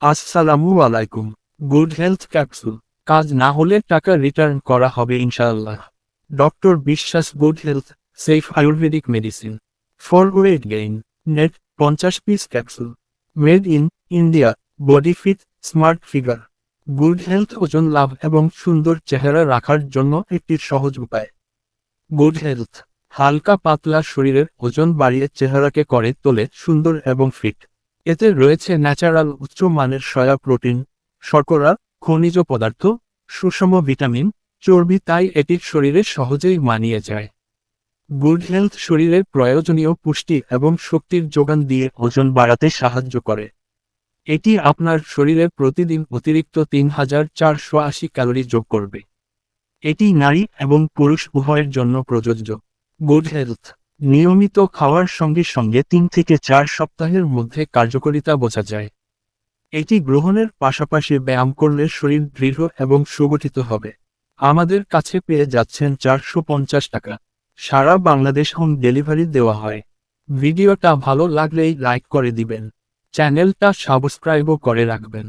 আসসালামু আলাইকুম। Good health capsule. কাজ না হলে টাকা রিটার্ন করা হবে ইনশাআল্লাহ। Doctor Biswas good health safe ayurvedic medicine for weight gain. Net 50 piece capsule. Made in India. Body fit smart figure. Good health ওজন লাভ এবং সুন্দর চেহারা রাখার জন্য একটি সহজ উপায়। গুড হেলথ হালকা পাতলা শরীরের ওজন বাড়িয়ে চেহারাকে করে তোলে সুন্দর এবং ফিট। এতে রয়েছে ন্যাচারাল উচ্চ মানের সয়া প্রোটিন, শর্করা, খনিজ পদার্থ, সুষম ভিটামিন, চর্বি, তাই এটি শরীরে সহজেই মানিয়ে যায়। গুড হেলথ শরীরের প্রয়োজনীয় পুষ্টি এবং শক্তির যোগান দিয়ে ওজন বাড়াতে সাহায্য করে। এটি আপনার শরীরে প্রতিদিন অতিরিক্ত 3480 ক্যালোরি যোগ করবে। এটি নারী এবং পুরুষ উভয়ের জন্য প্রযোজ্য। গুড হেলথ নিয়মিত খাওয়ার সঙ্গে সঙ্গে 3 থেকে 4 সপ্তাহের মধ্যে কার্যকারিতা বোঝা যায়। এটি গ্রহণের পাশাপাশি ব্যায়াম করলে শরীর দৃঢ় এবং সুগঠিত হবে। আমাদের কাছে পেয়ে যাচ্ছেন 450 টাকা। সারা বাংলাদেশ হোম ডেলিভারি দেওয়া হয়। ভিডিওটা ভালো লাগলেই লাইক করে দিবেন। চ্যানেলটা সাবস্ক্রাইবও করে রাখবেন।